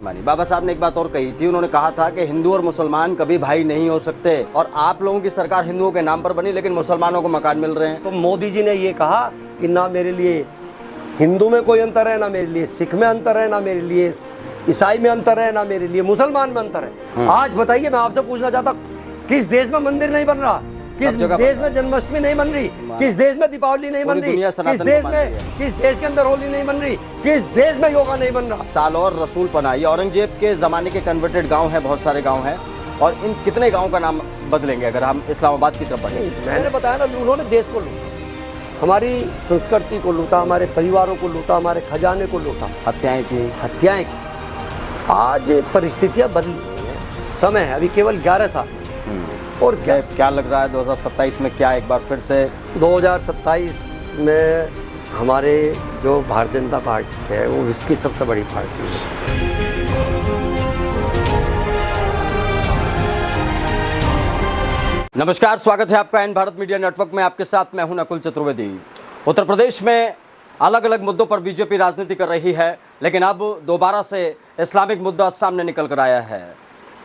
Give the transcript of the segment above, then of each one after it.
मानी। बाबा साहब ने एक बात और कही थी, उन्होंने कहा था कि हिंदू और मुसलमान कभी भाई नहीं हो सकते, और आप लोगों की सरकार हिंदुओं के नाम पर बनी लेकिन मुसलमानों को मकान मिल रहे हैं। तो मोदी जी ने ये कहा कि ना मेरे लिए हिंदू में कोई अंतर है, ना मेरे लिए सिख में अंतर है, ना मेरे लिए ईसाई में अंतर है, ना मेरे लिए मुसलमान में अंतर है। आज बताइए, मैं आपसे पूछना चाहता, किस देश में मंदिर नहीं बन रहा, किस देश में जन्माष्टमी नहीं बन रही, किस देश में दीपावली नहीं बन रही, किस देश के अंदर होली नहीं बन रही, किस देश में योगा नहीं बन रहा। साल और रसूल पना, ये औरंगजेब के जमाने के कन्वर्टेड गांव हैं, बहुत सारे गांव हैं, और इन कितने गांव का नाम बदलेंगे अगर हम इस्लामाबाद की तरफ बढ़ेंगे। मैंने बताया ना, उन्होंने देश को लूटा, हमारी संस्कृति को लूटा, हमारे परिवारों को लूटा, हमारे खजाने को लूटा, हत्याएं की। आज परिस्थितियां बदली हैं, समय है, अभी केवल 11 साल। और क्या लग रहा है 2027 में, क्या एक बार फिर से 2027 में हमारे जो भारतीय जनता पार्टी है वो विश्व की सबसे बड़ी पार्टी है। नमस्कार, स्वागत है आपका एन भारत मीडिया नेटवर्क में। आपके साथ मैं हूं नकुल चतुर्वेदी। उत्तर प्रदेश में अलग अलग मुद्दों पर बीजेपी राजनीति कर रही है, लेकिन अब दोबारा से इस्लामिक मुद्दा सामने निकल कर आया है।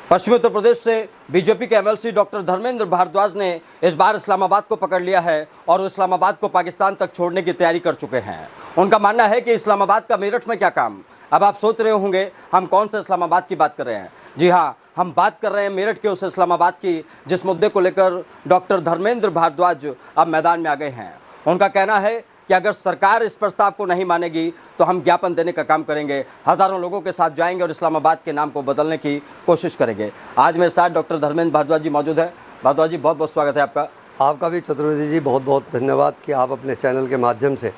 पश्चिमी उत्तर प्रदेश से बीजेपी के एमएलसी डॉक्टर धर्मेंद्र भारद्वाज ने इस बार इस्लामाबाद को पकड़ लिया है और इस्लामाबाद को पाकिस्तान तक छोड़ने की तैयारी कर चुके हैं। उनका मानना है कि इस्लामाबाद का मेरठ में क्या काम। अब आप सोच रहे होंगे हम कौन से इस्लामाबाद की बात कर रहे हैं। जी हाँ, हम बात कर रहे हैं मेरठ के उस इस्लामाबाद की जिस मुद्दे को लेकर डॉक्टर धर्मेंद्र भारद्वाज अब मैदान में आ गए हैं। उनका कहना है कि अगर सरकार इस प्रस्ताव को नहीं मानेगी तो हम ज्ञापन देने का काम करेंगे, हज़ारों लोगों के साथ जाएंगे और इस्लामाबाद के नाम को बदलने की कोशिश करेंगे। आज मेरे साथ डॉक्टर धर्मेंद्र भारद्वाज जी मौजूद हैं। भारद्वाज जी, बहुत बहुत स्वागत है आपका। आपका भी चतुर्वेदी जी, बहुत बहुत धन्यवाद कि आप अपने चैनल के माध्यम से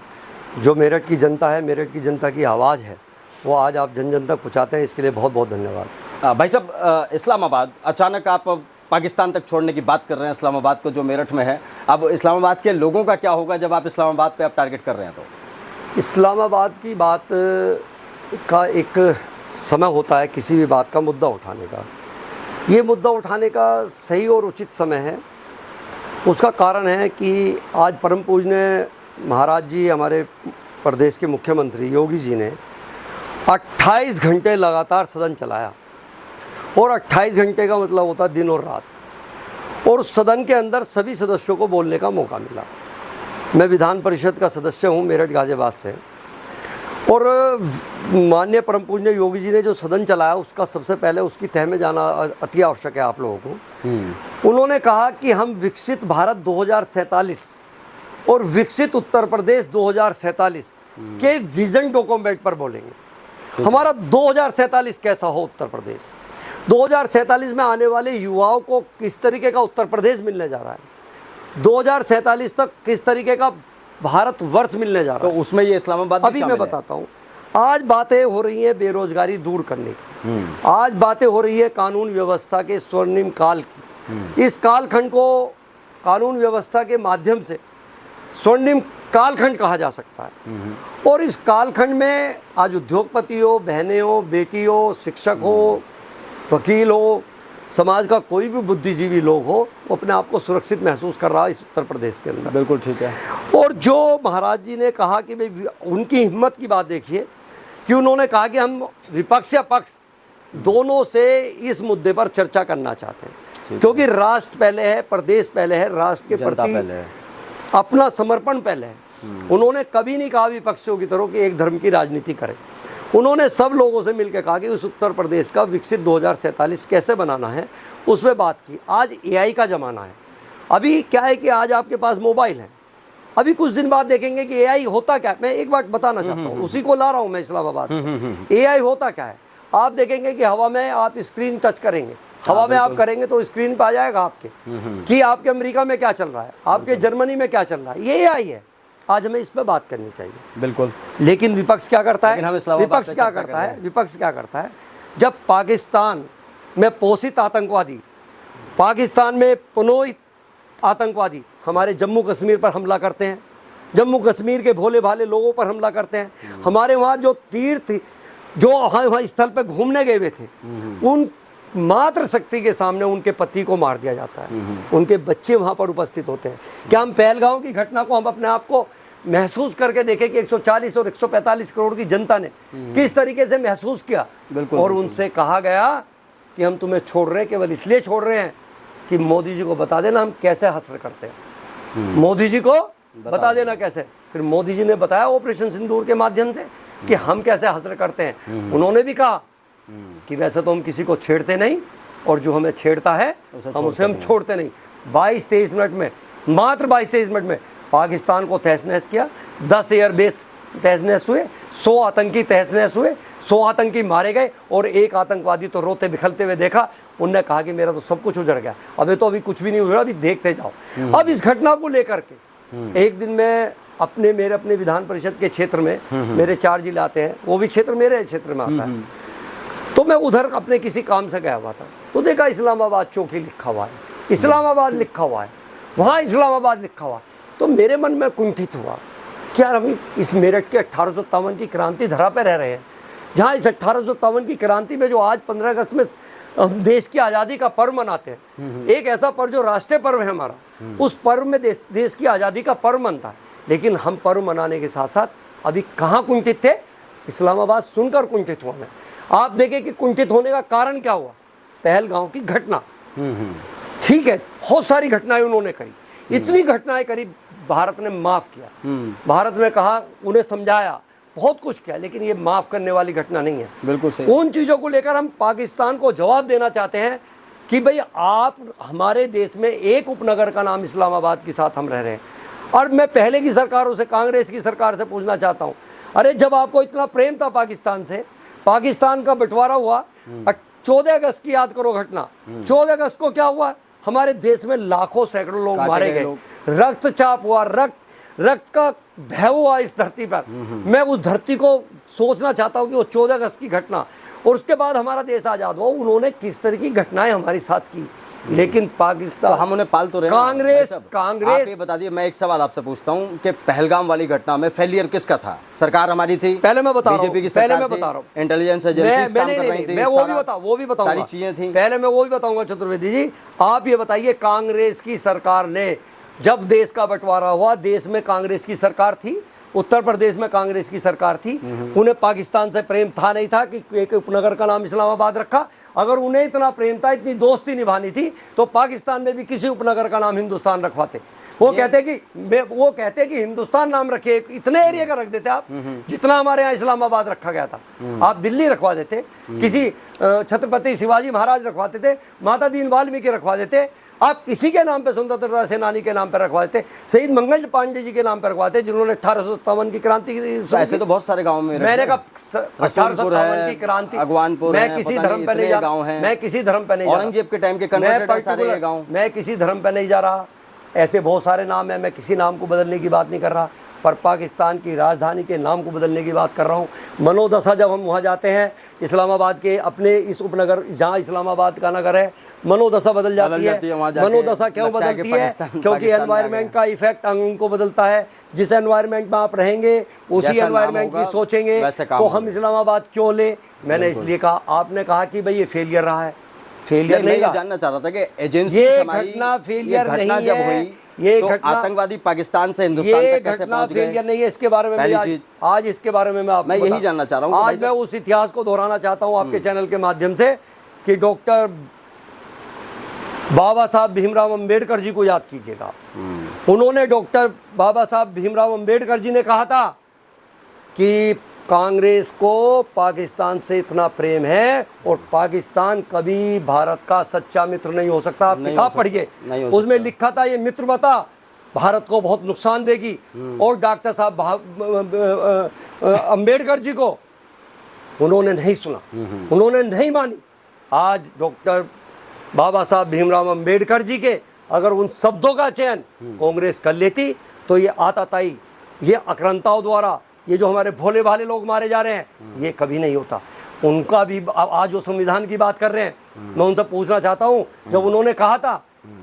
जो मेरठ की जनता है, मेरठ की जनता की आवाज़ है, वो आज आप जन जन तक पहुँचाते हैं, इसके लिए बहुत बहुत धन्यवाद। भाई साहब, इस्लामाबाद अचानक आप पाकिस्तान तक छोड़ने की बात कर रहे हैं, इस्लामाबाद को जो मेरठ में है। अब इस्लामाबाद के लोगों का क्या होगा जब आप इस्लामाबाद पे आप टारगेट कर रहे हैं? तो इस्लामाबाद की बात का एक समय होता है किसी भी बात का मुद्दा उठाने का। ये मुद्दा उठाने का सही और उचित समय है। उसका कारण है कि आज परम पूज्य महाराज जी, हमारे प्रदेश के मुख्यमंत्री योगी जी ने 28 घंटे लगातार सदन चलाया, और 28 घंटे का मतलब होता है दिन और रात, और उस सदन के अंदर सभी सदस्यों को बोलने का मौका मिला। मैं विधान परिषद का सदस्य हूं मेरठ गाजियाबाद से, और माननीय परम पूज्य योगी जी ने जो सदन चलाया उसका सबसे पहले उसकी तह में जाना अति आवश्यक है आप लोगों को। उन्होंने कहा कि हम विकसित भारत 2047 और विकसित उत्तर प्रदेश 2047 के विजन डॉक्यूमेंट पर बोलेंगे। हमारा 2047 कैसा हो उत्तर प्रदेश, 2047 में आने वाले युवाओं को किस तरीके का उत्तर प्रदेश मिलने जा रहा है, 2047 तक किस तरीके का भारत वर्ष मिलने जा रहा है, तो उसमें ये इस्लामाबाद अभी मैं बताता हूँ। आज बातें हो रही हैं बेरोजगारी दूर करने की, आज बातें हो रही है कानून व्यवस्था के स्वर्णिम काल की। इस कालखंड को कानून व्यवस्था के माध्यम से स्वर्णिम कालखंड कहा जा सकता है, और इस कालखंड में आज उद्योगपति हो, बहनें हो, बेटी हो, शिक्षक हो, वकील हो, समाज का कोई भी बुद्धिजीवी लोग हो, वो अपने आप को सुरक्षित महसूस कर रहा है इस उत्तर प्रदेश के अंदर। बिल्कुल ठीक है। और जो महाराज जी ने कहा कि भाई, उनकी हिम्मत की बात देखिए कि उन्होंने कहा कि हम विपक्ष या पक्ष दोनों से इस मुद्दे पर चर्चा करना चाहते हैं, क्योंकि राष्ट्र पहले है, प्रदेश पहले है, राष्ट्र के प्रति अपना समर्पण पहले है। उन्होंने कभी नहीं कहा विपक्षियों की तरह कि एक धर्म की राजनीति करें। उन्होंने सब लोगों से मिलकर कहा कि उस उत्तर प्रदेश का विकसित 2047 कैसे बनाना है, उसमें बात की। आज एआई का ज़माना है। अभी क्या है कि आज आपके पास मोबाइल है, अभी कुछ दिन बाद देखेंगे कि एआई होता क्या है। मैं एक बात बताना चाहता हूँ, उसी को ला रहा हूँ मैं इस्लामाबाद। एआई होता क्या है, आप देखेंगे कि हवा में आप स्क्रीन टच करेंगे, हवा में आप करेंगे तो स्क्रीन पर आ जाएगा आपके कि आपके अमेरिका में क्या चल रहा है, आपके जर्मनी में क्या चल रहा है। ये एआई है। आज हमें इस पर बात करनी चाहिए। बिल्कुल। लेकिन विपक्ष क्या करता है, विपक्ष क्या करता है, जब पाकिस्तान में पोषित आतंकवादी, पाकिस्तान में पुनोहित आतंकवादी हमारे जम्मू कश्मीर पर हमला करते हैं, जम्मू कश्मीर के भोले भाले लोगों पर हमला करते हैं, हमारे वहाँ जो तीर्थ जो वहाँ स्थल पर घूमने गए हुए थे, उन मात्र शक्ति के सामने उनके पति को मार दिया जाता है, उनके बच्चे वहाँ पर उपस्थित होते हैं। क्या हम पहलगांव की घटना को हम अपने आप को महसूस करके देखें कि 140 और 145 करोड़ की जनता ने किस तरीके से महसूस किया। और उनसे कहा गया कि हम तुम्हें छोड़ रहे हैं, केवल इसलिए छोड़ रहे हैं कि मोदी जी को बता देना हम कैसे हश्र करते हैं। मोदी जी को बता देना कैसे। फिर मोदी जी ने बताया ऑपरेशन सिंदूर के माध्यम से कि हम कैसे हश्र करते हैं। उन्होंने भी कहा कि वैसे तो हम किसी को छेड़ते नहीं, और जो हमें छेड़ता है हम छोड़ते नहीं। 22-23 मिनट में, मात्र 22-23 मिनट में पाकिस्तान को तहस नहस किया। 10 एयरबेस तहस नहस हुए, 100 आतंकी तहस नहस हुए, 100 आतंकी मारे गए, और एक आतंकवादी तो रोते बिखलते हुए देखा। उनने कहा कि मेरा तो सब कुछ उजड़ गया, अभी कुछ भी नहीं उजड़ा, अभी देखते जाओ। अब इस घटना को लेकर के एक दिन मैं मेरे अपने विधान परिषद के क्षेत्र में, मेरे 4 जिले आते हैं, वो भी क्षेत्र मेरे क्षेत्र में आता है, तो मैं उधर अपने किसी काम से गया हुआ था, तो देखा इस्लामाबाद चौकी लिखा हुआ है, इस्लामाबाद लिखा हुआ है, वहाँ इस्लामाबाद लिखा हुआ है। तो मेरे मन में कुंठित हुआ कि यार हम इस मेरठ के 1857 की क्रांति धरा पे रह रहे हैं, जहाँ इस 1857 की क्रांति में जो आज 15 अगस्त में हम देश की आज़ादी का पर्व मनाते हैं, एक ऐसा पर्व जो राष्ट्रीय पर्व है हमारा, उस पर्व में देश की आज़ादी का पर्व मनता है। लेकिन हम पर्व मनाने के साथ साथ अभी कहाँ कुंठित थे, इस्लामाबाद सुनकर कुंठित हुआ मैं। आप देखें कि कुंठित होने का कारण क्या हुआ। पहलगांव की घटना, ठीक है, बहुत सारी घटनाएं उन्होंने करी, इतनी घटनाएं करी, भारत ने माफ़ किया, भारत ने कहा, उन्हें समझाया, बहुत कुछ किया, लेकिन ये माफ़ करने वाली घटना नहीं है। बिल्कुल सही। उन चीज़ों को लेकर हम पाकिस्तान को जवाब देना चाहते हैं कि भाई आप हमारे देश में एक उपनगर का नाम इस्लामाबाद के साथ हम रह रहे हैं। और मैं पहले की सरकारों से, कांग्रेस की सरकार से पूछना चाहता हूँ, अरे जब आपको इतना प्रेम था पाकिस्तान से, पाकिस्तान का बंटवारा हुआ, 14 अगस्त की याद करो घटना, 14 अगस्त को क्या हुआ, हमारे देश में लाखों सैकड़ों लोग मारे गए, रक्तचाप हुआ, रक्त का बहाव हुआ इस धरती पर। मैं उस धरती को सोचना चाहता हूँ कि वो 14 अगस्त की घटना, और उसके बाद हमारा देश आज़ाद हुआ, उन्होंने किस तरह की घटनाएं हमारे साथ की। लेकिन पाकिस्तान, तो हम उन्हें पाल तो रहे हैं। कांग्रेस आप ये बता दिए, मैं एक सवाल आपसे पूछता हूँ कि पहलगाम वाली घटना में फेलियर किसका था? सरकार हमारी थी, पहले मैं बता रहा हूँ, बीजेपी की पहले सरकार मैं थी, बता रहा हूँ, इंटेलिजेंस एजेंसीज काम कर रही थी, मैं वो भी बताऊंगा, सारी चीजें थी। पहले मैं वो भी बताऊंगा चतुर्वेदी जी। आप ये बताइए, कांग्रेस की सरकार ने, जब देश का बंटवारा हुआ, देश में कांग्रेस की सरकार थी, उत्तर प्रदेश में कांग्रेस की सरकार थी, उन्हें पाकिस्तान से प्रेम था नहीं था कि एक उपनगर का नाम इस्लामाबाद रखा। अगर उन्हें इतना प्रेम था, इतनी दोस्ती निभानी थी, तो पाकिस्तान में भी किसी उपनगर का नाम हिंदुस्तान रखवाते। वो कहते कि हिंदुस्तान नाम रखे, इतने एरिया का रख देते आप जितना हमारे यहाँ इस्लामाबाद रखा गया था। आप दिल्ली रखवा देते, किसी छत्रपति शिवाजी महाराज रखवाते थे, माता दीन वाल्मीकि रखवा देते, आप किसी के नाम पे, स्वतंत्रता सेनानी के नाम पे रखवा देते, शहीद मंगल पांडे जी के नाम पे रखवाते, जिन्होंने 1857 की क्रांति ऐसे तो बहुत सारे गाँव में। मैंने कहा 1857 की क्रांति, मैं किसी धर्म पे नहीं जा रहा, मैं किसी धर्म पे नहीं जा रहा, औरंगजेब के टाइम के कन्वर्टेड सारे गाँव, मैं किसी धर्म पे नहीं जा रहा। ऐसे बहुत सारे नाम हैं, मैं किसी नाम को बदलने की बात नहीं कर रहा, पर पाकिस्तान की राजधानी के नाम को बदलने की बात कर रहा हूँ। मनोदशा जब हम वहाँ जाते हैं, इस्लामाबाद के अपने इस उपनगर, जहाँ इस्लामाबाद का नगर है, मनोदशा बदल जाती है। मनोदशा क्यों बदलती है? क्योंकि एनवायरनमेंट का इफेक्ट अंग को बदलता है। जिस एनवायरनमेंट में आप रहेंगे, उसी एनवायरनमेंट की सोचेंगे, तो हम इस्लामाबाद क्यों ले। मैंने इसलिए कहा, आपने कहा कि भाई ये फेलियर रहा है, फेलियर नहीं, जानना चाह रहा था कि एजेंसी, ये घटना फेलियर नहीं है, ये घटना आतंकवादी पाकिस्तान से हिंदुस्तान तक कैसे पहुंच गए, फेलियर नहीं है। इसके बारे में आज इसके बारे में मैं यही जानना चाह रहा हूँ। आज मैं उस इतिहास को दोहराना चाहता हूँ आपके चैनल के माध्यम से कि डॉक्टर बाबा साहब भीमराव अंबेडकर जी को याद कीजिएगा। उन्होंने, डॉक्टर बाबा साहब भीमराव अंबेडकर जी ने कहा था कि कांग्रेस को पाकिस्तान से इतना प्रेम है और पाकिस्तान कभी भारत का सच्चा मित्र नहीं हो सकता। आप किताब पढ़िए, उसमें लिखा था ये मित्रवता भारत को बहुत नुकसान देगी। और डॉक्टर साहब अंबेडकर जी को उन्होंने नहीं सुना, उन्होंने नहीं मानी। आज डॉक्टर बाबा साहब भीमराव अंबेडकर जी के अगर उन शब्दों का चयन कांग्रेस कर लेती, तो ये आताताई, ये आक्रांताओं द्वारा ये जो हमारे भोले भाले लोग मारे जा रहे हैं, ये कभी नहीं होता। उनका भी आज जो संविधान की बात कर रहे हैं, मैं उनसे पूछना चाहता हूँ, जब उन्होंने कहा था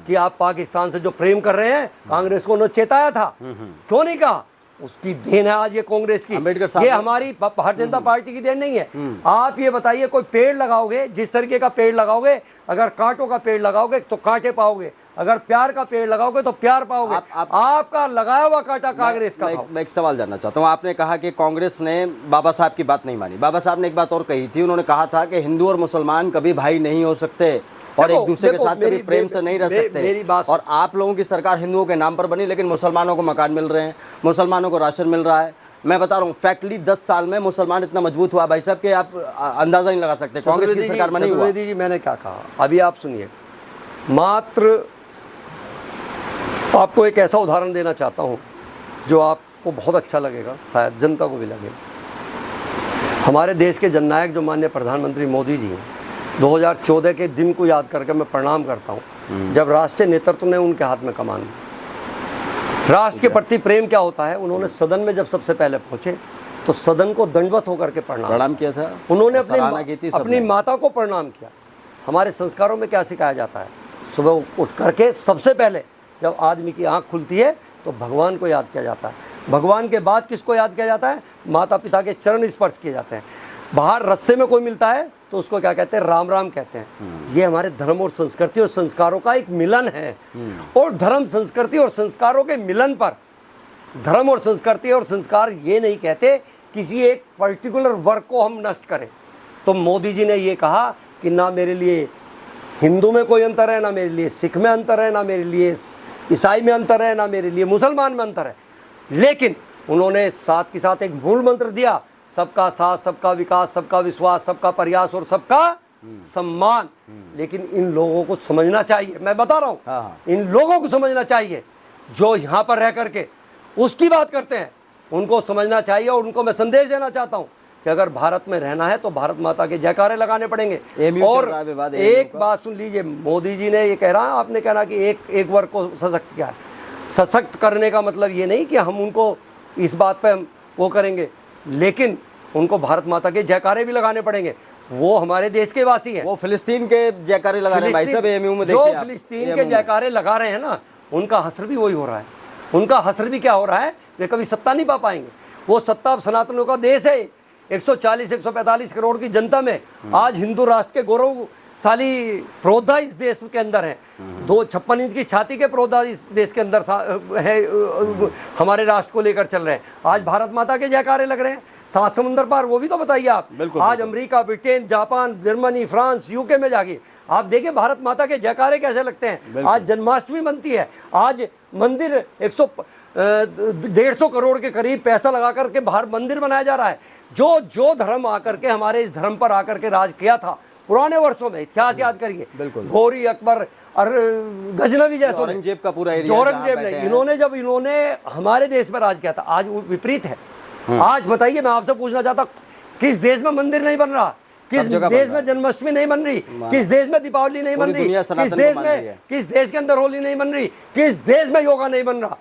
कि आप पाकिस्तान से जो प्रेम कर रहे हैं, कांग्रेस को उन्होंने चेताया था, क्यों नहीं कहा? उसकी देन है आज ये कांग्रेस की, ये हमारी भारतीय जनता पार्टी की देन नहीं है। आप ये बताइए, कोई पेड़ लगाओगे, जिस तरीके का पेड़ लगाओगे, अगर कांटों का पेड़ लगाओगे तो कांटे पाओगे, अगर प्यार का पेड़ लगाओगे तो प्यार पाओगे। आपका लगाया हुआ कांटा कांग्रेस का था। मैं एक सवाल जानना चाहता हूँ। आपने कहा कि कांग्रेस ने बाबा साहब की बात नहीं मानी। बाबा साहब ने एक बात और कही थी, उन्होंने कहा था कि हिंदू और मुसलमान कभी भाई नहीं हो सकते और एक दूसरे के साथ कभी प्रेम से नहीं रह सकते। मेरी बात, और आप लोगों की सरकार हिंदुओं के नाम पर बनी, लेकिन मुसलमानों को मकान मिल रहे हैं, मुसलमानों को राशन मिल रहा है। मैं बता रहा हूँ फैक्टली 10 साल में मुसलमान इतना मजबूत हुआ भाई साहब कि आप अंदाजा नहीं लगा सकते। कांग्रेस की सरकार में नहीं हुआ। चतुर्वेदी जी, मैंने क्या कहा अभी आप सुनिए। मात्र आपको एक ऐसा उदाहरण देना चाहता हूँ जो आपको बहुत अच्छा लगेगा, शायद जनता को भी लगेगा। हमारे देश के जननायक जो माननीय प्रधानमंत्री मोदी जी हैं, 2014 के दिन को याद करके मैं प्रणाम करता हूँ जब राष्ट्रीय नेतृत्व ने उनके हाथ में कमान दी। राष्ट्र के प्रति प्रेम क्या होता है, उन्होंने सदन में जब सबसे पहले पहुंचे तो सदन को दंडवत होकर के प्रणाम किया था। उन्होंने अपनी माता को प्रणाम किया। हमारे संस्कारों में क्या सिखाया जाता है, सुबह उठ करके सबसे पहले जब आदमी की आंख खुलती है तो भगवान को याद किया जाता है। भगवान के बाद किसको याद किया जाता है, माता पिता के चरण स्पर्श किए जाते हैं। बाहर रास्ते में कोई मिलता है तो उसको क्या कहते हैं, राम राम कहते हैं। ये हमारे धर्म और संस्कृति और संस्कारों का एक मिलन है। और धर्म, संस्कृति और संस्कारों के मिलन पर, धर्म और संस्कृति और संस्कार ये नहीं कहते किसी एक पर्टिकुलर वर्ग को हम नष्ट करें। तो मोदी जी ने ये कहा कि ना मेरे लिए हिंदू में कोई अंतर है, ना मेरे लिए सिख में अंतर है, ना मेरे लिए ईसाई में अंतर है, ना मेरे लिए मुसलमान में अंतर है। लेकिन उन्होंने साथ के साथ एक मूल मंत्र दिया, सबका साथ, सबका विकास, सबका विश्वास, सबका प्रयास और सबका सम्मान। लेकिन इन लोगों को समझना चाहिए, मैं बता रहा हूँ, इन लोगों को समझना चाहिए जो यहाँ पर रह करके उसकी बात करते हैं, उनको समझना चाहिए। और उनको मैं संदेश देना चाहता हूँ कि अगर भारत में रहना है तो भारत माता के जयकारे लगाने पड़ेंगे। और एक बात सुन लीजिए, मोदी जी ने ये कह रहा, आपने कह रहा कि एक वर्ग को सशक्त किया है। सशक्त करने का मतलब ये नहीं कि हम उनको इस बात पे वो करेंगे, लेकिन उनको भारत माता के जयकारे भी लगाने पड़ेंगे। वो हमारे देश के वासी हैं। वो फिलिस्तीन के जयकारे लगा रहे हैं भाई साहब, एएमयू में जो फिलिस्तीन के जयकारे लगा रहे हैं ना, उनका हसर भी वही हो रहा है। उनका हसर भी क्या हो रहा है, वे कभी सत्ता नहीं पा पाएंगे। वो सत्ता सनातनों का देश है। 140-145 करोड़ की जनता में आज हिंदू राष्ट्र के गौरवशाली प्रोधा इस देश के अंदर है। 256 इंच की छाती के प्रोधा इस देश के अंदर है, हमारे राष्ट्र को लेकर चल रहे हैं। आज भारत माता के जयकारे लग रहे हैं। 7 समुंदर पार, वो भी तो बताइए आप। आज America, Britain, Japan, Germany, France, UK में जाके आप देखिए भारत माता के जयकारे कैसे लगते हैं। आज जन्माष्टमी बनती है। आज मंदिर 150 करोड़ के करीब पैसा लगा करके बाहर मंदिर बनाया जा रहा है। जो धर्म आकर के हमारे इस धर्म पर आकर के राज किया था पुराने वर्षों में, इतिहास याद करिए, गौरी, अकबर और गजनवी जैसे, औरंगजेब का पूरा एरिया, औरंगजेब ने, इन्होंने हमारे देश पर राज किया था। आज विपरीत है। आज बताइए, मैं आपसे पूछना चाहता, किस देश में मंदिर नहीं बन रहा, किस देश में जन्माष्टमी नहीं बन रही, किस देश में दीपावली नहीं बन रही, किस देश के अंदर होली नहीं बन रही, किस देश में योगा नहीं बन रहा।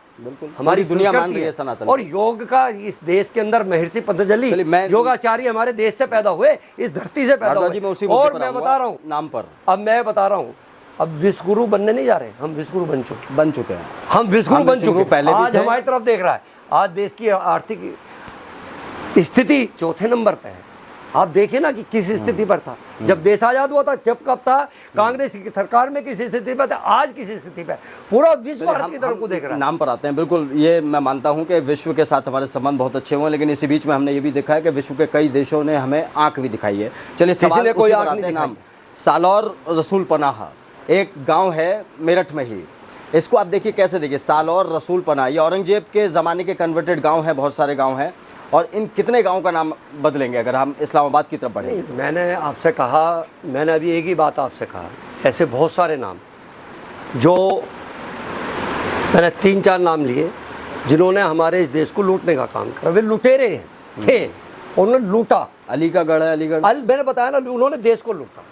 हमारी दुनिया मान रही है सनातन। और योग का इस देश के अंदर महर्षि पतंजलि योगाचार्य हमारे देश से पैदा हुए, इस धरती से पैदा हुए। और मैं बता रहा हूँ नाम पर, अब मैं बता रहा हूँ, अब विश्वगुरु बनने नहीं जा रहे, हम विश्वगुरु बन चुके हैं। हम विश्वगुरु बन चुके पहले। आज हमारी तरफ देख रहा है। आज देश की आर्थिक स्थिति चौथे नंबर पे है। आप देखिए ना कि किस स्थिति पर था जब देश आजाद हुआ था, जब कब था कांग्रेस की सरकार में, किस स्थिति पर था, आज किस स्थिति पर। पूरा विश्व भारत की तरफ को देख रहा है। नाम पर आते हैं, बिल्कुल ये मैं मानता हूं कि विश्व के साथ हमारे संबंध बहुत अच्छे हुए, लेकिन इसी बीच में हमने ये भी देखा है कि विश्व के कई देशों ने हमें आंख भी दिखाई है। चलिए, किसी कोई आंख नहीं दिखाई। सालौर रसूल पनाह एक गाँव है मेरठ में ही। इसको आप देखिए, कैसे देखिए, सालौर रसूल पनाह, ये औरंगजेब के ज़माने के कन्वर्टेड गाँव हैं, बहुत सारे गाँव हैं। और इन कितने गांव का नाम बदलेंगे अगर हम इस्लामाबाद की तरफ बढ़ेंगे? मैंने आपसे कहा, मैंने अभी एक ही बात आपसे कहा, ऐसे बहुत सारे नाम जो मैंने 3-4 नाम लिए जिन्होंने हमारे इस देश को लूटने का काम करा। वे लुटेरे थे, उन्होंने लूटा। अली का गढ़ है, अलीगढ़, मैंने बताया ना, उन्होंने देश को लूटा,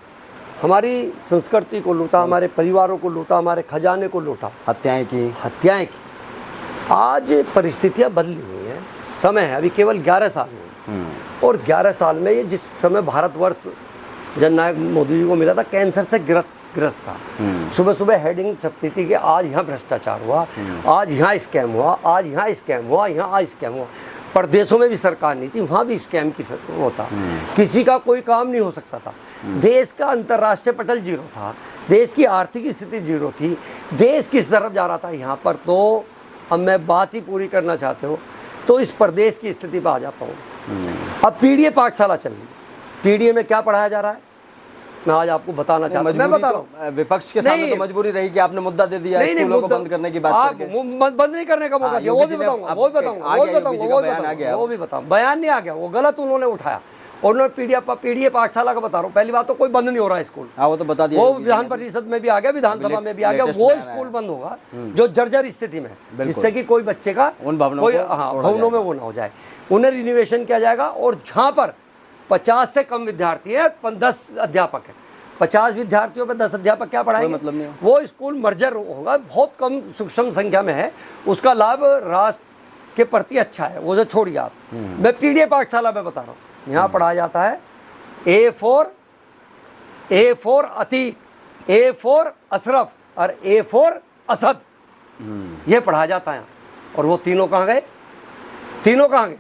हमारी संस्कृति को लूटा, हमारे परिवारों को लूटा, हमारे खजाने को लूटा, हत्याएं की। आज परिस्थितियाँ बदली हुई हैं, समय है, अभी केवल 11 साल में। और 11 साल में ये जिस समय भारतवर्ष जननायक मोदी जी को मिला था, कैंसर से ग्रस्त था। सुबह सुबह हेडिंग छपती थी कि आज यहाँ भ्रष्टाचार हुआ, आज यहाँ स्कैम हुआ, आज यहाँ स्कैम हुआ, यहाँ स्कैम हुआ। प्रदेशों में भी सरकार नहीं थी, वहाँ भी स्कैम की होता, किसी का कोई काम नहीं हो सकता था। देश का अंतर्राष्ट्रीय पटल जीरो था, देश की आर्थिक स्थिति जीरो थी, देश किस तरफ जा रहा था। यहाँ पर तो अब मैं बात ही पूरी करना चाहते हो तो इस प्रदेश की स्थिति पर आ जाता हूँ। अब पीडीए पाठशाला चल रही, पीडीए में क्या पढ़ाया जा रहा है मैं आज आपको बताना चाहता हूँ। मैं बता रहा हूँ, विपक्ष के सामने तो मजबूरी रही कि आपने मुद्दा दे दिया, स्कूलों को बंद करने की बात करके। बंद नहीं करने का मौका दिया, वो भी बताऊंगा, वो भी बताऊंगा। बयान नहीं आ गया, वो गलत उन्होंने उठाया। और उन्होंने पीडीए पाठशाला का बता रहा हूँ, पहली बात तो कोई बंद नहीं हो रहा है स्कूल। हाँ, वो तो बता दिया, वो विधान परिषद में भी आ गया, विधानसभा में भी आ गया। वो स्कूल बंद होगा जो जर्जर स्थिति में, जिससे कि कोई बच्चे का उन भवनों में वो ना हो जाए। उन्हें रिनोवेशन किया जाएगा और जहाँ पर 50 से कम विद्यार्थी है, 10 अध्यापक है, 50 विद्यार्थियों में 10 अध्यापक क्या पढ़ाएंगे? मतलब नहीं, वो स्कूल मर्जर होगा, बहुत कम सूक्ष्म संख्या में है, उसका लाभ राष्ट्र के प्रति अच्छा है, वो जो छोड़िए आप। मैं पीडीए पाठशाला में बता रहा हूँ, यहाँ पढ़ाया जाता है A for Atiq, A for Ashraf और ए फॉर असद, ये पढ़ाया जाता है। और वो तीनों कहाँ गए? तीनों कहाँ गए?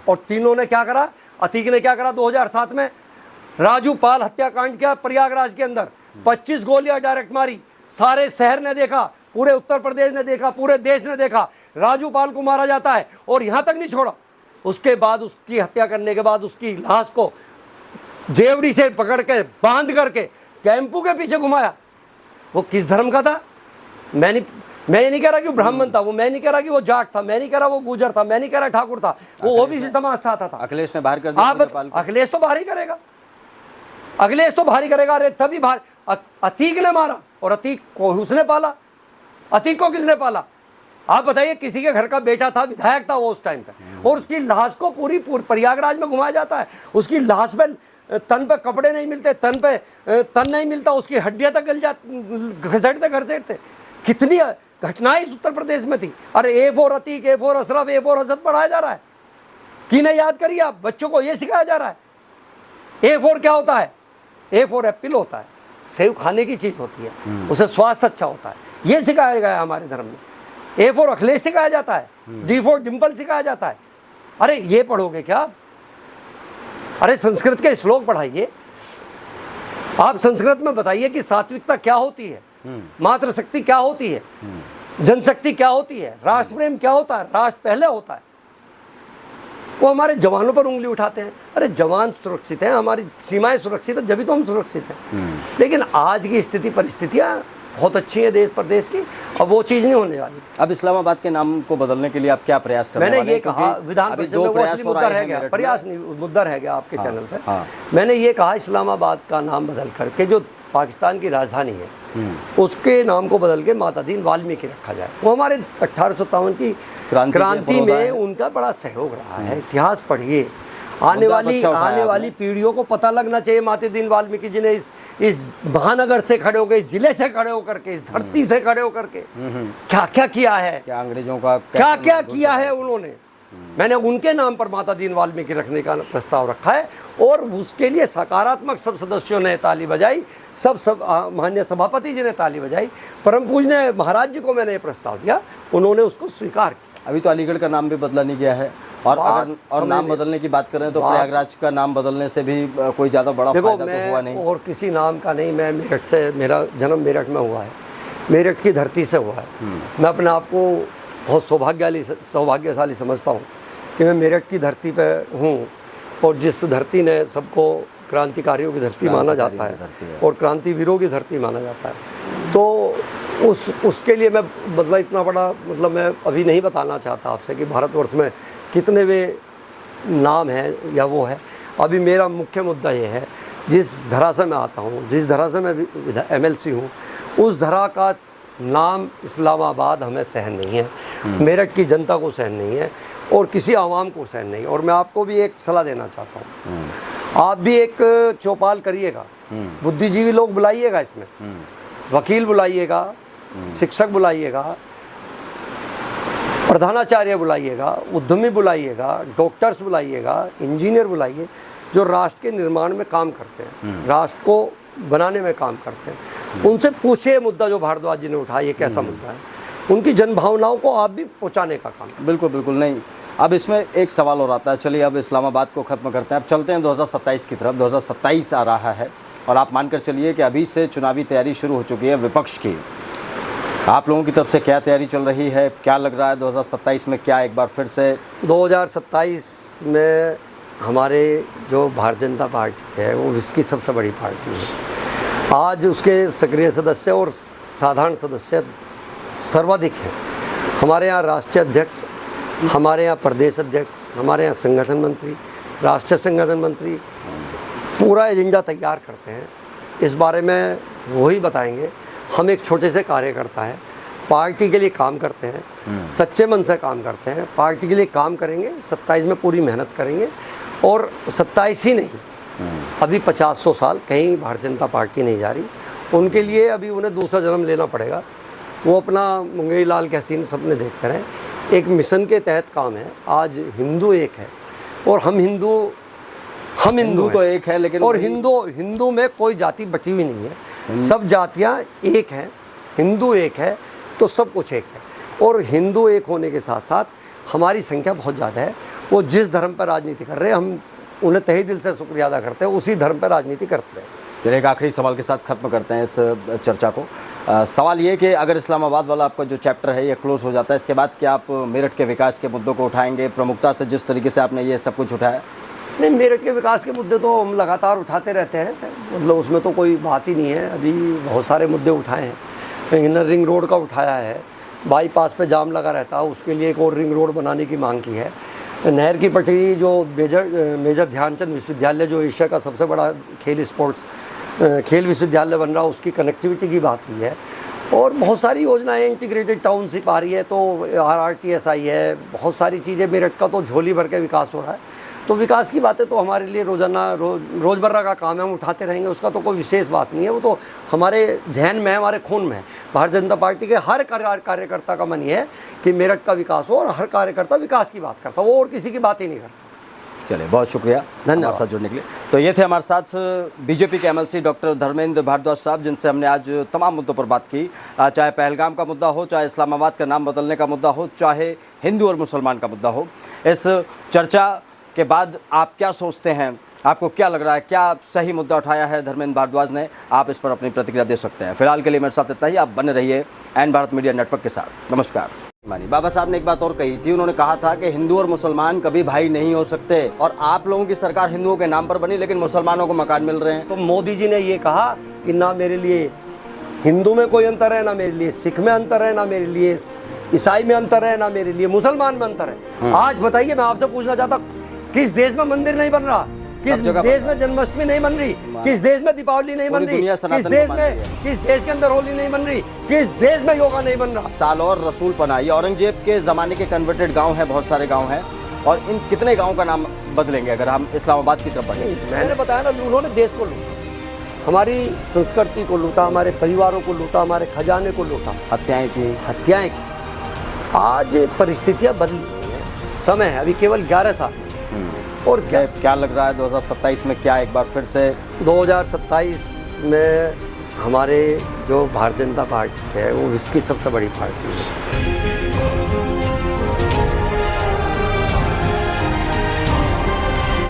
और तीनों ने क्या करा? अतीक ने क्या करा? 2007 में राजू पाल हत्याकांड किया प्रयागराज के अंदर, 25 गोलियां डायरेक्ट मारी, सारे शहर ने देखा, पूरे उत्तर प्रदेश ने देखा, पूरे देश ने देखा, राजू पाल को मारा जाता है। और यहाँ तक नहीं छोड़ा, उसके बाद उसकी हत्या करने के बाद उसकी लाश को जेवड़ी से पकड़ के बांध करके कैंपू के पीछे घुमाया। वो किस धर्म का था? मैं नहीं कह रहा कि वो ब्राह्मण था, वो मैं नहीं कह रहा कि वो जाट था, मैं नहीं कह रहा वो गुजर था, मैं नहीं कह रहा ठाकुर था, वो ओबीसी समाज से आता था। अखिलेश ने बाहर कर दिया। अखिलेश तो बाहर ही करेगा, अखिलेश तो बाहर ही करेगा। अरे तभी बाहर अतीक ने मारा, और अतीक को उसने पाला। अतीक को किसने पाला? आप बताइए, किसी के घर का बेटा था, विधायक था वो उस टाइम पे, और उसकी लाश को पूरी प्रयागराज में घुमाया जाता है। उसकी लाश पे तन पे कपड़े नहीं मिलते, तन नहीं मिलता, उसकी हड्डियां तक गल जाती, घसीटते। कितनी घटनाएं इस उत्तर प्रदेश में थी। अरे A for Atiq, A for Ashraf, A for Asad पढ़ाया जा रहा है। किन्हें याद करिए आप, बच्चों को ये सिखाया जा रहा है। ए फॉर क्या होता है? ए फॉर एप्पल होता है, सेव खाने की चीज होती है, उसे स्वास्थ्य अच्छा होता है, ये सिखाया गया है हमारे धर्म में। ए फॉर अखिलेश सिखाया जाता है, डी फॉर डिम्पल सिखाया जाता है। अरे ये पढ़ोगे क्या? अरे संस्कृत के श्लोक पढ़ाइए, आप संस्कृत में बताइए कि सात्विकता क्या होती है, मातृशक्ति क्या होती है, जनशक्ति क्या होती है, राष्ट्र प्रेम क्या होता है। राष्ट्र पहले होता है। वो हमारे जवानों पर उंगली उठाते हैं। अरे जवान सुरक्षित हैं, हमारी सीमाएं सुरक्षित है, जब तो हम सुरक्षित हैं। लेकिन आज की स्थिति परिस्थितियां बहुत अच्छी है देश प्रदेश की, अब वो चीज़ नहीं होने वाली। अब इस्लामाबाद के नाम को बदलने के लिए आप क्या प्रयास कर रहे हैं? मैंने ये कहा विधान परिषद में, वो असली मुद्दा रह गया, प्रयास नहीं, मुद्दा रह गया आपके चैनल पर। मैंने ये कहा इस्लामाबाद का नाम बदल करके, जो पाकिस्तान की राजधानी है उसके नाम को बदल के माता दीन वाल्मीकि रखा जाए। वो हमारे 1857 की क्रांति में उनका बड़ा सहयोग रहा है। इतिहास पढ़िए, आने वाली पीढ़ियों को पता लगना चाहिए माता दीन वाल्मीकि जी ने इस महानगर से खड़े होकर, इस जिले से खड़े होकर के, इस धरती से खड़े होकर के क्या क्या किया है, क्या अंग्रेजों का क्या क्या किया है उन्होंने। मैंने उनके नाम पर माता दीन वाल्मीकि रखने का प्रस्ताव रखा है, और उसके लिए सकारात्मक सब सदस्यों ने ताली बजाई, सब माननीय सभापति जी ने ताली बजाई, परम पूज्य महाराज जी को मैंने ये प्रस्ताव दिया, उन्होंने उसको स्वीकार किया। अभी तो अलीगढ़ का नाम भी बदला नहीं गया है, और नाम बदलने की बात करें तो प्रयागराज का नाम बदलने से भी कोई ज़्यादा बड़ा फायदा तो हुआ नहीं। और किसी नाम का नहीं, मैं मेरठ से, मेरा जन्म मेरठ में हुआ है, मेरठ की धरती से हुआ है। मैं अपने आप को बहुत सौभाग्यशाली समझता हूँ कि मैं मेरठ की धरती पे हूँ, और जिस धरती ने सबको क्रांतिकारियों की धरती माना जाता है और क्रांतिवीरों की धरती माना जाता है, तो उसके लिए मैं मतलब इतना बड़ा, मतलब मैं अभी नहीं बताना चाहता आपसे कि भारतवर्ष में कितने वे नाम हैं या वो है। अभी मेरा मुख्य मुद्दा ये है, जिस धरा से मैं आता हूँ, जिस धरा से मैं MLC हूँ, उस धरा का नाम इस्लामाबाद हमें सहन नहीं है, मेरठ की जनता को सहन नहीं है, और किसी आवाम को सहन नहीं। और मैं आपको भी एक सलाह देना चाहता हूँ, आप भी एक चौपाल करिएगा, बुद्धिजीवी लोग बुलाइएगा, इसमें वकील बुलाइएगा, शिक्षक बुलाइएगा, प्रधानाचार्य बुलाइएगा, उद्यमी बुलाइएगा, डॉक्टर्स बुलाइएगा, इंजीनियर बुलाइए, जो राष्ट्र के निर्माण में काम करते हैं, राष्ट्र को बनाने में काम करते हैं। उनसे पूछिए मुद्दा जो भारद्वाज जी ने उठाया, ये कैसा मुद्दा है, उनकी जनभावनाओं को आप भी पहुंचाने का काम। बिल्कुल बिल्कुल नहीं, अब इसमें एक सवाल और आता है, चलिए अब इस्लामाबाद को ख़त्म करते हैं, अब चलते हैं 2027 की तरफ। 2027 आ रहा है और आप मानकर चलिए कि अभी से चुनावी तैयारी शुरू हो चुकी है विपक्ष की। आप लोगों की तरफ से क्या तैयारी चल रही है, क्या लग रहा है 2027 में क्या एक बार फिर से 2027 में हमारे जो भारतीय जनता पार्टी है वो इसकी सबसे बड़ी पार्टी है। आज उसके सक्रिय सदस्य और साधारण सदस्य सर्वाधिक हैं। हमारे यहाँ राष्ट्रीय अध्यक्ष, हमारे यहाँ प्रदेश अध्यक्ष, हमारे यहाँ संगठन मंत्री, राष्ट्रीय संगठन मंत्री पूरा एजेंडा तैयार करते हैं। इस बारे में वही बताएंगे। हम एक छोटे से कार्यकर्ता है, पार्टी के लिए काम करते हैं, सच्चे मन से काम करते हैं, पार्टी के लिए काम करेंगे। 27 में पूरी मेहनत करेंगे और 27 ही नहीं, अभी 50-100 साल कहीं भारतीय जनता पार्टी नहीं जा रही। उनके लिए अभी उन्हें दूसरा जन्म लेना पड़ेगा। वो अपना मुंगेरी लाल के हसीन सपने देखते रहें। एक मिशन के तहत काम है। आज हिंदू एक है और हम हिंदू तो एक है, लेकिन और हिंदू में कोई जाति बची हुई नहीं है। सब जातियां एक हैं, हिंदू एक है तो सब कुछ एक है। और हिंदू एक होने के साथ साथ हमारी संख्या बहुत ज़्यादा है। वो जिस धर्म पर राजनीति कर रहे हैं हम उन्हें तहे दिल से शुक्रिया अदा करते हैं, उसी धर्म पर राजनीति करते हैं। चलिए एक आखिरी सवाल के साथ ख़त्म करते हैं इस चर्चा को। सवाल ये कि अगर इस्लामाबाद वाला आपका जो चैप्टर है ये क्लोज़ हो जाता है, इसके बाद क्या आप मेरठ के विकास के मुद्दों को उठाएंगे प्रमुखता से, जिस तरीके से आपने ये सब कुछ उठाया? नहीं, मेरठ के विकास के मुद्दे तो हम लगातार उठाते रहते हैं, मतलब उसमें तो कोई बात ही नहीं है। अभी बहुत सारे मुद्दे उठाए हैं। इनर रिंग रोड का उठाया है, बाईपास पे जाम लगा रहता है, उसके लिए एक और रिंग रोड बनाने की मांग की है। नहर की पटरी जो मेजर ध्यानचंद विश्वविद्यालय जो एशिया का सबसे बड़ा खेल विश्वविद्यालय बन रहा है, उसकी कनेक्टिविटी की बात हुई है। और बहुत सारी योजनाएं, इंटीग्रेटेड टाउनशिप आ रही है, तो RRTS आई है, बहुत सारी चीज़ें। मेरठ का तो झोली भर के विकास हो रहा है। तो विकास की बातें तो हमारे लिए रोज़ाना रोज़मर्रा का काम है, हम उठाते रहेंगे। उसका तो कोई विशेष बात नहीं है, वो तो हमारे जहन में है, हमारे खून में है। भारतीय जनता पार्टी के हर कार्यकर्ता का मन ये है कि मेरठ का विकास हो और हर कार्यकर्ता विकास की बात करता, वो और किसी की बात ही नहीं करता। चलिए बहुत शुक्रिया हमारे साथ जुड़ने के लिए। तो ये थे हमारे साथ बीजेपी के MLC डॉक्टर धर्मेंद्र भारद्वाज साहब, जिनसे हमने आज तमाम मुद्दों पर बात की। चाहे पहलगाम का मुद्दा हो, चाहे इस्लामाबाद का नाम बदलने का मुद्दा हो, चाहे हिंदू और मुसलमान का मुद्दा हो। इस चर्चा के बाद आप क्या सोचते हैं, आपको क्या लग रहा है, क्या सही मुद्दा उठाया है धर्मेंद्र भारद्वाज ने? आप इस पर अपनी प्रतिक्रिया दे सकते हैं। फिलहाल के लिए मेरे साथ इतना ही। आप बने रहिए एन भारत मीडिया नेटवर्क के साथ। नमस्कार। बाबा साहब ने एक बात और कही थी, उन्होंने कहा था कि हिंदू और मुसलमान कभी भाई नहीं हो सकते, और आप लोगों की सरकार हिंदुओं के नाम पर बनी लेकिन मुसलमानों को मकान मिल रहे हैं। तो मोदी जी ने ये कहा कि ना मेरे लिए हिंदू में कोई अंतर है, ना मेरे लिए सिख में अंतर है, ना मेरे लिए ईसाई में अंतर है, ना मेरे लिए मुसलमान में अंतर है। आज बताइए, मैं आपसे पूछना चाहता, किस देश में मंदिर नहीं बन रहा, किस देश में जन्माष्टमी नहीं बन रही, किस देश में दीपावली नहीं बन रही, किस देश के अंदर होली नहीं बन रही, किस देश में योगा नहीं बन रहा। साल और रसूल पना, ये औरंगजेब के ज़माने के कन्वर्टेड गांव हैं, बहुत सारे गांव हैं, और इन कितने गांव का नाम बदलेंगे अगर हम इस्लामाबाद की तरफ बढ़ेंगे? मैंने बताया ना, उन्होंने देश को लूटा, हमारी संस्कृति को लूटा, हमारे परिवारों को लूटा, हमारे खजाने को लूटा, हत्याएं की। आज परिस्थितियाँ बदली हैं, समय है, अभी केवल 11 साल। और क्या लग रहा है 2027 में क्या एक बार फिर से 2027 में हमारे जो भारतीय जनता पार्टी है वो इसकी सबसे बड़ी पार्टी है।